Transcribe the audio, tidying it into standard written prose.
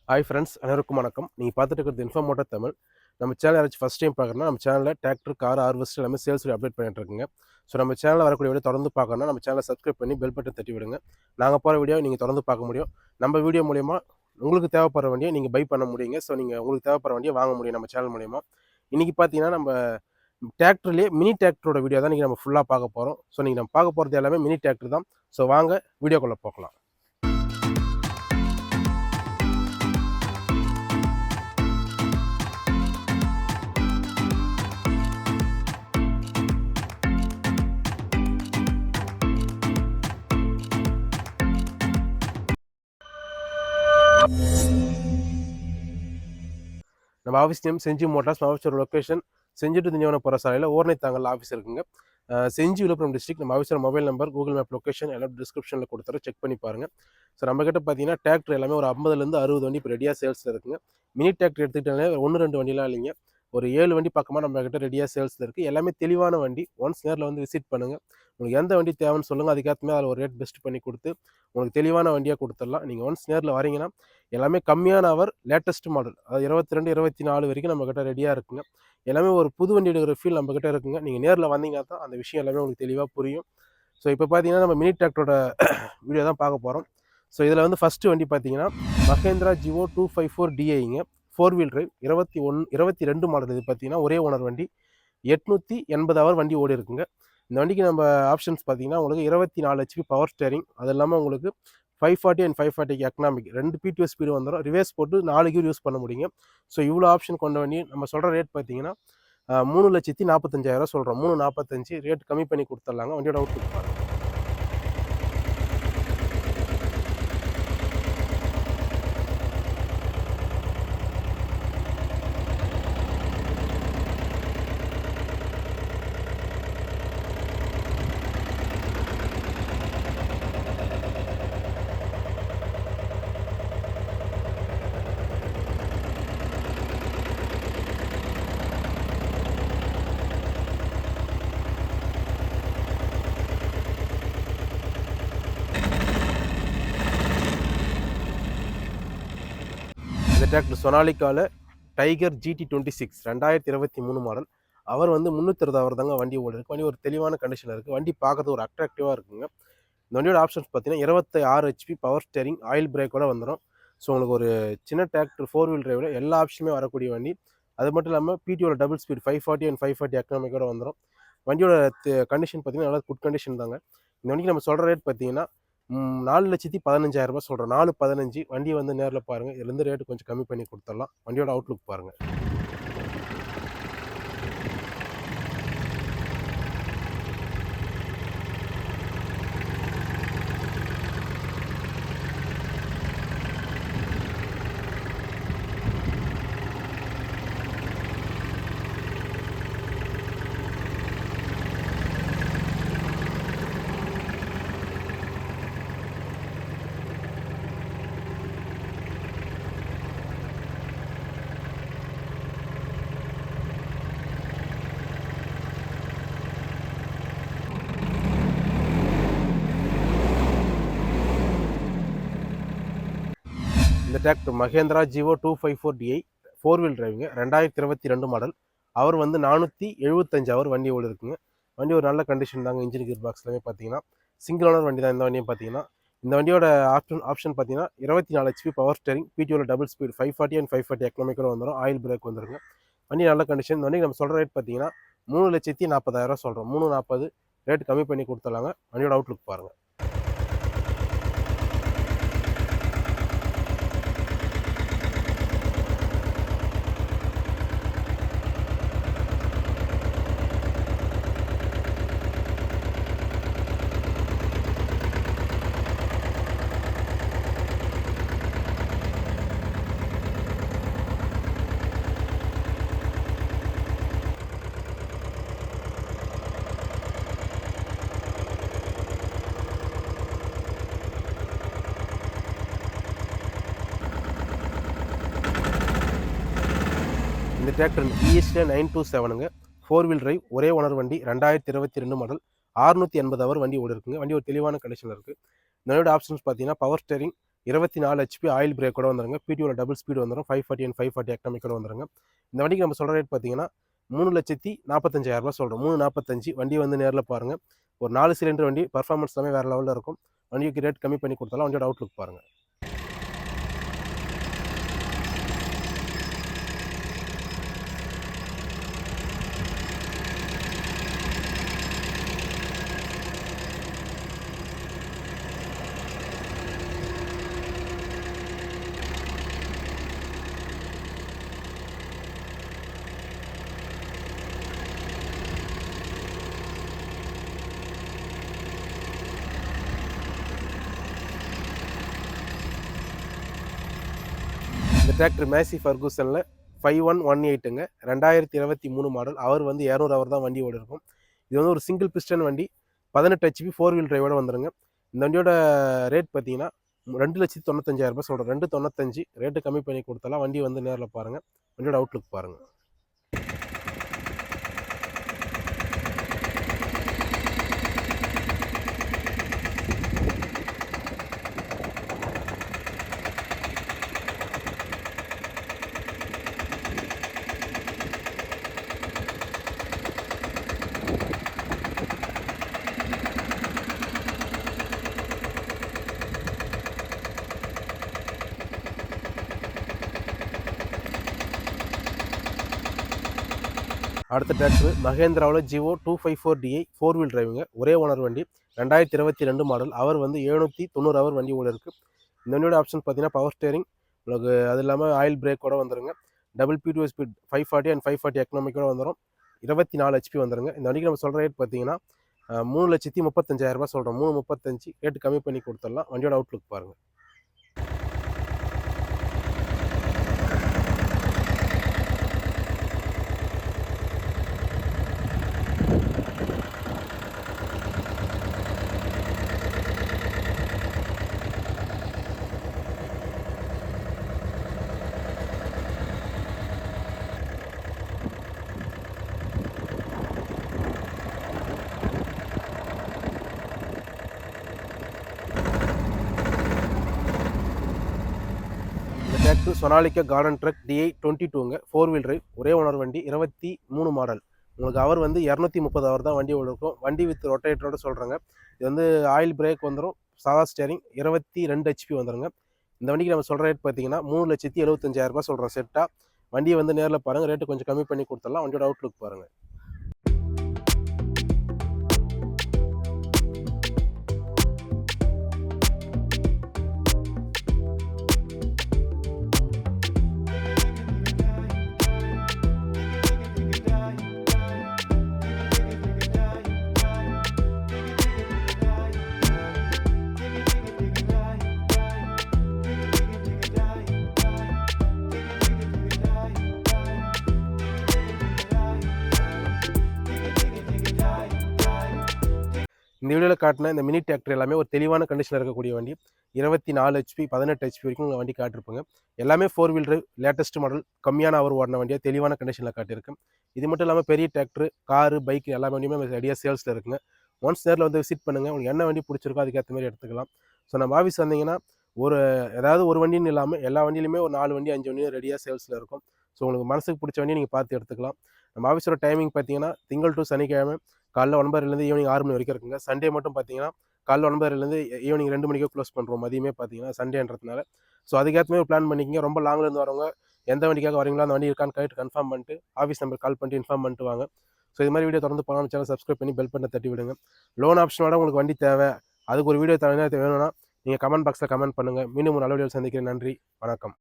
Hi friends, அனைவருக்கும் வணக்கம். நீங்கள் பார்த்துட்டு இருக்கிறது இன்ஃபோ மோட்டார் தமிழ். நம்ம சேனல் யாராச்சும் ஃபஸ்ட் டைம் பார்க்குறோன்னா, நம்ம சேனலில் டிராக்டர், கார், ஹார்வெஸ்டர் எல்லாமே சேல்ஸ் வீடியோ அப்டேட் பண்ணிட்டு இருக்குங்க. ஸோ நம்ம சேனலில் வரக்கூடிய வீடியோ தொடர்ந்து பார்க்கணும்னா நம்ம சேனலை சப்ஸ்கிரைப் பண்ணி பெல் பட்டன் தட்டி விடுங்க. நாங்கள் போகிற வீடியோ நீங்கள் தொடர்ந்து பார்க்க முடியும். நம்ம வீடியோ மூலிமா உங்களுக்கு தேவைப்படுற வண்டியை நீங்கள் பை பண்ண முடியுங்க. ஸோ நீங்கள் உங்களுக்கு தேவைப்படுற வண்டியை வாங்க முடியும் நம்ம சேனல் மூலிமா. இன்றைக்கி பார்த்தீங்கன்னா நம்ம டிராக்டர்லேயே மினி டிராக்டரோட வீடியோ தான் இன்றைக்கி நம்ம ஃபுல்லாக பார்க்க போகிறோம். ஸோ நீங்கள் நம்ம பார்க்க போகிறது எல்லாமே மினி டிராக்டர் தான். ஸோ வாங்க வீடியோக்குள்ளே போகலாம். நம்ம ஆஃபீஸ் நேம் செஞ்சி மோட்டார்ஸ். ஆஃபீஸோட லொக்கேஷன் செஞ்சி டு திண்டிவனம் போகிற சாலையில் ஓர்னைத்தாங்கல் ஆஃபீஸ் இருக்குங்க. செஞ்சி விழுப்புரம் டிஸ்ட்ரிக்ட். நம்ம ஆஃபீஸோட mobile number, Google map location எல்லாம் டிஸ்கிரிப்ஷனில் கொடுத்துறோம், செக் பண்ணி பாருங்கள். ஸோ நம்மக்கிட்ட பார்த்தீங்கன்னா டிராக்டர் எல்லாமே ஒரு 50லேருந்து 60 வண்டி இப்போ ரெடியாக சேல்ஸில் இருக்குங்க. மினி டிராக்டர் எடுத்துக்கிட்டாலே 1-2 வண்டிலாம் இல்லைங்க, ஒரு 7 வண்டி பக்கமாக நம்மக்கிட்ட ரெடியாக சேல்ஸில் இருக்குது. எல்லாமே தெளிவான வண்டி. ஒன்ஸ் நேரில் வந்து விசிட் பண்ணுங்கள். உங்களுக்கு எந்த வண்டி தேவைன்னு சொல்லுங்கள், அதுக்கேற்றமே அதில் ஒரு ரேட் பெஸ்ட் பண்ணி கொடுத்து உங்களுக்கு தெளிவான வண்டியாக கொடுத்துடலாம். நீங்கள் ஒன்ஸ் நேரில் வரீங்கன்னா எல்லாமே கம்மியான அவர் லேட்டஸ்ட் மாடல், அதாவது 22, 24 வரைக்கும் நம்மக்கிட்ட ரெடியாக இருக்குங்க. எல்லாமே ஒரு புது வண்டி எடுக்கிற ஃபீல் நம்மக்கிட்ட இருக்குங்க. நீங்கள் நேரில் வந்தீங்கன்னா தான் அந்த விஷயம் எல்லாமே உங்களுக்கு தெளிவாக புரியும். ஸோ இப்போ பார்த்தீங்கன்னா நம்ம மினி டிராக்டரோட வீடியோ தான் பார்க்க போகிறோம். ஸோ இதில் வந்து ஃபஸ்ட்டு வண்டி பார்த்தீங்கன்னா மஹேந்திரா ஜிவோ 254 டிஐங்க, 4 வீல் டிரைவ், 22 மாடல். இது பார்த்தீங்கன்னா ஒரே ஓனர் வண்டி, 880 ஹவர் வண்டி ஓடி இருக்குங்க. இந்த வண்டிக்கு நம்ம ஆப்ஷன்ஸ் பார்த்தீங்கன்னா உங்களுக்கு 24 HP பவர் ஸ்டேரிங், அது இல்லாமல் உங்களுக்கு 540 அண்ட் 540 எக்கனாமிக் 2 PTO ஸ்பீடு வந்துடும். ரிவர்ஸ் போட்டு 4 கியர் யூஸ் பண்ண முடியுங்க. ஸோ இவ்வளோ ஆப்ஷன் கொண்ட வண்டி. நம்ம சொல்கிற ரேட் பார்த்தீங்கன்னா 3,45,000 சொல்கிறோம். 3,45 ரேட் கம்மி பண்ணி கொடுத்துட்லாங்க. வண்டியோட அவுட்லுக் பாருங்க. இந்த டிராக்டர் சொனாலிக்காவில் டைகர் GT26 2023 மாடல். அவர் வந்து 360 ஹவர் தாங்க வண்டி ஓடி இருக்குது. வண்டி ஒரு தெளிவான கண்டிஷனில் இருக்குது. வண்டி பார்க்குறது ஒரு அட்ராக்டிவாக இருக்குங்க. இந்த வண்டியோட ஆப்ஷன்ஸ் பார்த்தீங்கன்னா 26 HP பவர் ஸ்டேரிங், ஆயில் பிரேக்கோட வந்துடும். ஸோ உங்களுக்கு ஒரு சின்ன டிராக்டர் 4 வீல் டிரைவில் எல்லா ஆப்ஷனுமே வரக்கூடிய வண்டி. அது மட்டும் இல்லாமல் PTOட டபுள் ஸ்பீட் 540 அண்ட் 540 எக்கனாமிக்கோட வந்துடும். வண்டியோட கண்டிஷன் பார்த்தீங்கன்னா நல்லா குட் கண்டிஷன் தாங்க. இந்த வண்டிக்கு நம்ம சொல்கிற ரேட் பார்த்தீங்கன்னா 4,15,000 சொல்கிறோம். 4,15. வண்டி வந்து நேரில் பாருங்கள். இதுலேருந்து ரேட்டு கொஞ்சம் கம்மி பண்ணி கொடுத்துடலாம். வண்டியோட அவுட்லுக் பாருங்கள். இந்த tractor Mahindra Jivo 254 DI 4 wheel டிரைவிங்க, 2022 மாடல். அவர் வந்து 475 ஹவர் வண்டி ஓடி இருக்குங்க. வண்டி ஒரு நல்ல கண்டிஷன் தாங்க. இன்ஜின் கியர் பாக்ஸ் எல்லாமே பார்த்தீங்கன்னா சிங்கிள் ஓனர் வண்டி தான். இந்த வண்டியும் பார்த்தீங்கன்னா இந்த வண்டியோட ஆப்ஷன் பார்த்தீங்கன்னா 24 HP பவர் ஸ்டேரிங், PTOட டபுள் ஸ்பீட் 540 அண்ட் 540 எக்கனாமிக்கோட வந்துடும். ஆயில் பிரேக் வந்துருங்க. வண்டி நல்ல கண்டிஷன். இந்த வண்டி நம்ம சொல்கிற ரேட் பார்த்தீங்கன்னா 3,40,000 சொல்கிறோம். 3,40 ரேட் கம்மி பண்ணி கொடுத்துடலாங்க. வண்டியோட அவுட்லுக் பாருங்கள். இந்த டிராக்டர் ESA 927ங்க, 4 வீல் டிரைவ், ஒரே ஓனர் வண்டி, 2022 மாடல், 680 ஹவர் வண்டி ஓடி இருக்குங்க. வண்டி ஒரு தெளிவான கண்டிஷனில் இருக்குது. இந்த வண்டியோட ஆப்ஷன்ஸ் பார்த்தீங்கன்னா பவர் ஸ்டேரிங், 24 HP ஆயில் பிரேக்கோட வந்துருங்க. பிடிஓல டபுள் ஸ்பீடு வந்துடும். 540 அண்ட் 540 எக்கனாமிக்கோட வந்துருங்க. இந்த வண்டிக்கு நம்ம சொல்கிற ரேட் பார்த்தீங்கன்னா 3,45,000 சொல்கிறோம். 3,45 வண்டி வந்து நேரில் பாருங்கள். ஒரு 4 சிலிண்டர் வண்டி, பர்ஃபார்மன்ஸ் எல்லாமே வேறு லெவலில் இருக்கும். வண்டிக்கு ரேட் கம்மி பண்ணி கொடுத்தாலும் வண்டியோட அவுட்லுக் பாருங்கள். இந்த டிராக்டர் மேசி ஃபர்கூசனில் 5118ங்க, 2023 மாடல். அவர் வந்து 200 ஹவர் தான் வண்டி ஓடி இருக்கும். இது வந்து ஒரு சிங்கிள் பிஸ்டன் வண்டி, 18 HP 4 வீல் டிரைவோட வந்துருங்க. இந்த வண்டியோட ரேட் பார்த்தீங்கன்னா 2,95,000 சொல்கிறேன். 2,95 ரேட்டு கம்மி பண்ணி கொடுத்தாலாம். வண்டி வந்து நேரில் பாருங்கள். வண்டியோட அவுட்லுக் பாருங்கள். அடுத்த டிராக்டர் மகேந்திராவில் ஜிவோ 254DI 4 வீல் டிரைவுங்க. ஒரே ஓனர் வண்டி, 2022 மாடல். அவர் வந்து 790 ஹவர் வண்டி ஓடி இருக்குது. இந்த வண்டியோட ஆப்ஷன் பார்த்தீங்கன்னா பவர் ஸ்டேரிங் உங்களுக்கு, அது இல்லாமல் ஆயில் பிரேக்கோட வந்துருங்க. டபுள் பிடிஓ ஸ்பீட் 540 அண்ட் 540 எக்கனாமிக்கோட வந்துடும். 24 HP வந்துருங்க. இந்த வண்டிக்கு நம்ம சொல்கிற ரேட் பார்த்தீங்கன்னா 3,35,000 சொல்கிறோம். 3,35 ரேட்டு கம்மி பண்ணி கொடுத்துடலாம். வண்டியோட அவுட்லுக் பாருங்கள். Tractor Sonalika garden track DI 22ங்க, 4 வீல் டிரைவ், ஒரே ஓனர் வண்டி, 23 மாடல். உங்களுக்கு அவர் வந்து 230 ஹவர் தான் வண்டி இருக்கும். வண்டி வித் ரொட்டேட்டரோட சொல்கிறேங்க. இது வந்து ஆயில் பிரேக் வந்துடும், சாதா ஸ்டேரிங், 22 HP வந்துருங்க. இந்த வண்டிக்கு நம்ம சொல்கிற ரேட் பார்த்தீங்கன்னா 3,75,000 சொல்கிறோம் செட்டாக. வண்டியை வந்து நேரில் பாருங்கள். ரேட்டு கொஞ்சம் கம்மி பண்ணி கொடுத்துடலாம். வண்டியோட அவுட்லுக் பாருங்கள். இந்த வீடியோவில் காட்டின இந்த மினி டிராக்டர் எல்லாமே ஒரு தெளிவான கண்டிஷனில் இருக்கக்கூடிய வண்டி. 24 HP 18 HP வரைக்கும் உங்கள் வண்டி காட்டிருப்போங்க. எல்லாமே 4 வீல் டிரைவ், லேட்டஸ்ட் மாடல், கம்மியான அவர் ஓடின வண்டியாக தெளிவான கண்டிஷனில் காட்டியிருக்கேன். இது மட்டும் இல்லாமல் பெரிய டிராக்டர், காரு, பைக் எல்லா வண்டியுமே ரெடியாக சேல்ஸில் இருக்குங்க. ஒன்ஸ் நேரில் வந்து விசிட் பண்ணுங்கள். உங்களுக்கு என்ன வண்டி பிடிச்சிருக்கோ அதுக்கேற்ற மாதிரி எடுத்துக்கலாம். ஸோ நம்ம ஆஃபீஸ் வந்தீங்கன்னா ஏதாவது ஒரு வண்டின்னு இல்லாமல் எல்லா வண்டியிலுமே ஒரு 4 வண்டி 5 வண்டியும் ரெடியாக சேல்ஸில் இருக்கும். ஸோ உங்களுக்கு மனசுக்கு பிடிச்ச வண்டியை நீங்கள் பார்த்து எடுத்துக்கலாம். நம்ம ஆஃபீஸோட டைமிங் பார்த்தீங்கன்னா திங்கள் டு சனிக்கிழமை காலைல 9:30 ஈவினிங் 6 மணி வரைக்கும் இருக்குங்க. சண்டே மட்டும் பார்த்தீங்கன்னா காலைல 9:30 ஈவினிங் 2 மணிக்கே க்ளோஸ் பண்ணுறோம். மதியமே பார்த்தீங்கன்னா சண்டேன்றதுனால. ஸோ அதுக்கேற்ற மாதிரி பிளான் பண்ணிக்கிங்க. ரொம்ப லாங்லேருந்து வரவங்க எந்த வண்டிக்காக வரீங்களோ அந்த வண்டி இருக்கான்னு கேட்டு கன்ஃபார்ம் பண்ணிட்டு ஆஃபீஸ் நம்பர் கால் பண்ணிட்டு இன்ஃபார்ம் பண்ணிட்டு வாங்க. ஸோ இது மாதிரி வீடியோ தொடர்ந்து போகலாம். சேனல் சப்ஸ்கிரைப் பண்ணி பெல் பட்டனை தட்டி விடுங்க. லோன் ஆப்ஷனோட உங்களுக்கு வண்டி தேவை, அதுக்கு ஒரு வீடியோ வேணும்னா நீங்கள் கமெண்ட் பாக்ஸில் கமெண்ட் பண்ணுங்கள். மீண்டும் ஒரு நல்ல வீடியோ சந்திக்கிறேன். நன்றி, வணக்கம்.